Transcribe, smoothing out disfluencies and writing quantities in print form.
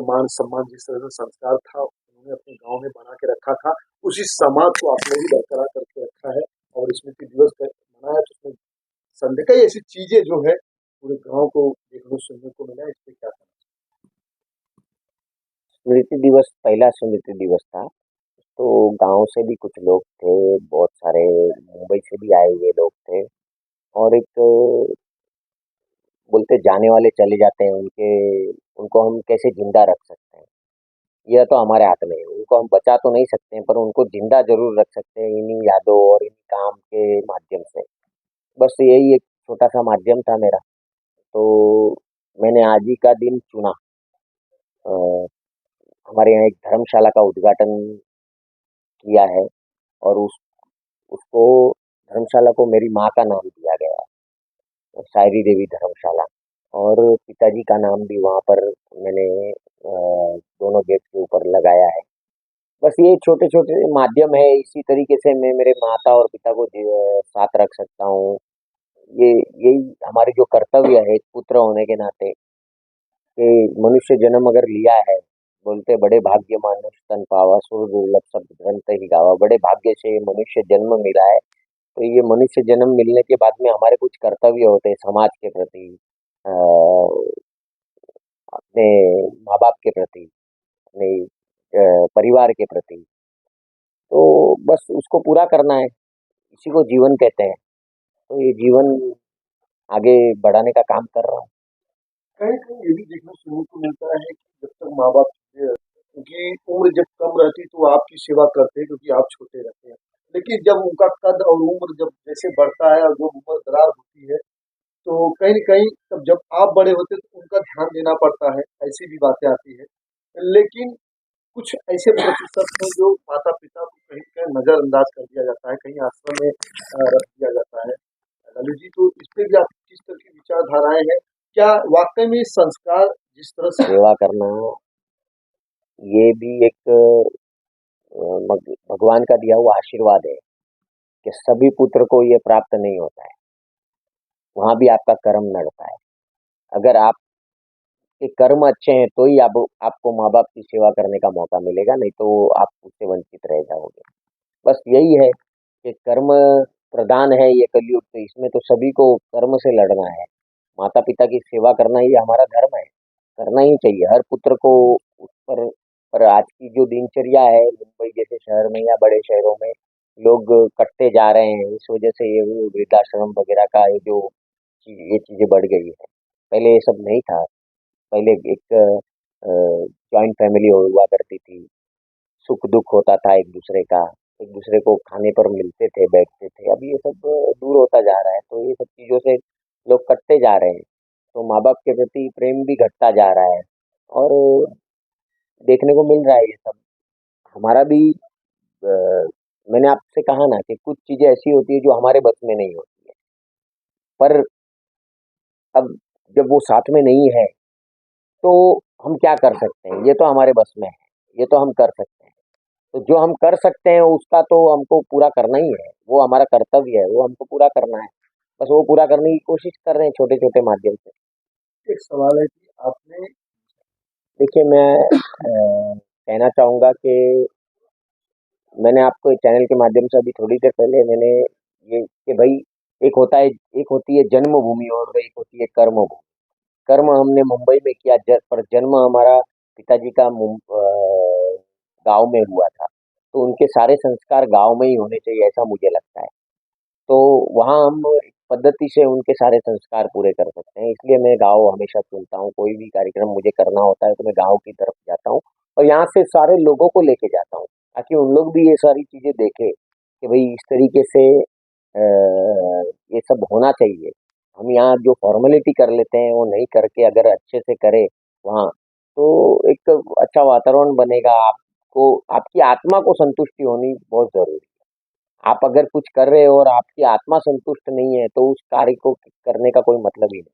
मान सम्मान जिस तरह से संस्कार था उन्होंने अपने गांव में बना के रखा था, उसी समाज को आपने भी बरकरार करके रखा है। और स्मृति दिवस मनाया तो उसमें संदेश कई ऐसी चीजें जो है पूरे गांव को देखने सुनने को मिला। इस पे क्या कहना स्मृति दिवस पहला स्मृति दिवस था। तो गांव से भी कुछ लोग थे, बहुत सारे मुंबई से भी आए हुए लोग थे। और एक बोलते जाने वाले चले जाते हैं, उनके उनको हम कैसे जिंदा रख सकते हैं, यह तो हमारे हाथ में है। उनको हम बचा तो नहीं सकते हैं, पर उनको जिंदा जरूर रख सकते हैं इन्हीं यादों और इन काम के माध्यम से। बस यही एक छोटा सा माध्यम था मेरा। तो मैंने आज ही का दिन चुना। अ, हमारे यहाँ एक धर्मशाला का उद्घाटन किया है, और उसको धर्मशाला को मेरी माँ का नाम दिया गया है, शायरी देवी धर्मशाला। और पिताजी का नाम भी वहाँ पर मैंने दोनों गेट के ऊपर लगाया है। बस ये छोटे छोटे माध्यम है, इसी तरीके से मैं मेरे माता और पिता को साथ रख सकता हूँ। ये यही हमारे जो कर्तव्य है एक पुत्र होने के नाते, कि मनुष्य जन्म अगर लिया है, बोलते बड़े भाग्य मानुष तन पावा, सुर दुर्लभ शब्द ग्रंथ ही गावा। बड़े भाग्य से ये मनुष्य जन्म मिला है। तो ये मनुष्य जन्म मिलने के बाद में हमारे कुछ कर्तव्य होते हैं समाज के प्रति, अ, अपने माँ बाप के प्रति, अपने परिवार के प्रति। तो बस उसको पूरा करना है, इसी को जीवन कहते हैं। तो ये जीवन आगे बढ़ाने का काम कर रहा हूँ। कहीं कहीं ये भी देखने सुनने को मिलता है कि जब तक माँ बाप उनकी उम्र जब कम रहती तो वो आपकी सेवा करते हैं क्योंकि आप छोटे रहते हैं, लेकिन जब उनका कद और उम्र जब जैसे बढ़ता है और जो उम्र दरार होती है तो कहीं न कहीं तब जब आप बड़े होते हैं तो उनका ध्यान देना पड़ता है, ऐसी भी बातें आती हैं। लेकिन कुछ ऐसे प्रतिशत हैं जो माता-पिता को कहीं न कहीं नज़रअंदाज कर दिया जाता है, कहीं आश्रम में रख दिया जाता है। ललित जी, तो इस पे भी आपकी किस तरह की विचारधाराएँ हैं? क्या वाक़ई में संस्कार जिस तरह से सेवा करना ये भी एक भगवान का दिया हुआ आशीर्वाद है, कि सभी पुत्र को ये प्राप्त नहीं होता है। वहां भी आपका कर्म नड़ता है। अगर आपके कर्म अच्छे हैं तो ही आपको माँ बाप की सेवा करने का मौका मिलेगा, नहीं तो आप उससे वंचित रह जाओगे। बस यही है कि कर्म प्रधान है ये कलयुग, तो इसमें तो सभी को कर्म से लड़ना है। माता पिता की सेवा करना ये हमारा धर्म है, करना ही चाहिए हर पुत्र को। उस पर आज की जो दिनचर्या है मुंबई जैसे शहर में या बड़े शहरों में, लोग कटते जा रहे हैं। इस वजह से ये वृद्धाश्रम वगैरह का ये चीजें बढ़ गई है। पहले ये सब नहीं था। पहले एक जॉइंट फैमिली हुआ करती थी, सुख दुख होता था एक दूसरे का, एक दूसरे को खाने पर मिलते थे, बैठते थे। अब ये सब दूर होता जा रहा है, तो ये सब चीजों से लोग कटते जा रहे हैं। तो माँ बाप के प्रति प्रेम भी घटता जा रहा है, और देखने को मिल रहा है ये सब। हमारा भी मैंने आपसे कहा ना कि कुछ चीजें ऐसी होती है जो हमारे बस में नहीं होती है, पर अब जब वो साथ में नहीं है तो हम क्या कर सकते हैं, ये तो हमारे बस में है, ये तो हम कर सकते हैं। तो जो हम कर सकते हैं उसका तो हमको पूरा करना ही है, वो हमारा कर्तव्य है, वो हमको पूरा करना है। बस वो पूरा करने की कोशिश कर रहे हैं छोटे छोटे माध्यम से। एक सवाल है कि आपने देखिए, मैं कहना चाहूंगा कि मैंने आपको इस चैनल के माध्यम से अभी थोड़ी देर पहले मैंने ये कि भाई, एक होती है जन्मभूमि और एक होती है कर्मभूमि। कर्म हमने मुंबई में किया, पर जन्म हमारा पिताजी का गांव में हुआ था। तो उनके सारे संस्कार गांव में ही होने चाहिए, ऐसा मुझे लगता है। तो वहाँ हम एक पद्धति से उनके सारे संस्कार पूरे कर सकते हैं। इसलिए मैं गाँव हमेशा चुनता हूँ। कोई भी कार्यक्रम मुझे करना होता है तो मैं गाँव की तरफ जाता हूँ, और यहाँ से सारे लोगों को लेके जाता हूँ, ताकि उन लोग भी ये सारी चीजें देखें कि भाई इस तरीके से ये सब होना चाहिए। हम यहाँ जो फॉर्मेलिटी कर लेते हैं वो नहीं करके अगर अच्छे से करें वहाँ, तो एक अच्छा वातावरण बनेगा। आपको आपकी आत्मा को संतुष्टि होनी बहुत जरूरी है। आप अगर कुछ कर रहे हो और आपकी आत्मा संतुष्ट नहीं है तो उस कार्य को करने का कोई मतलब ही नहीं।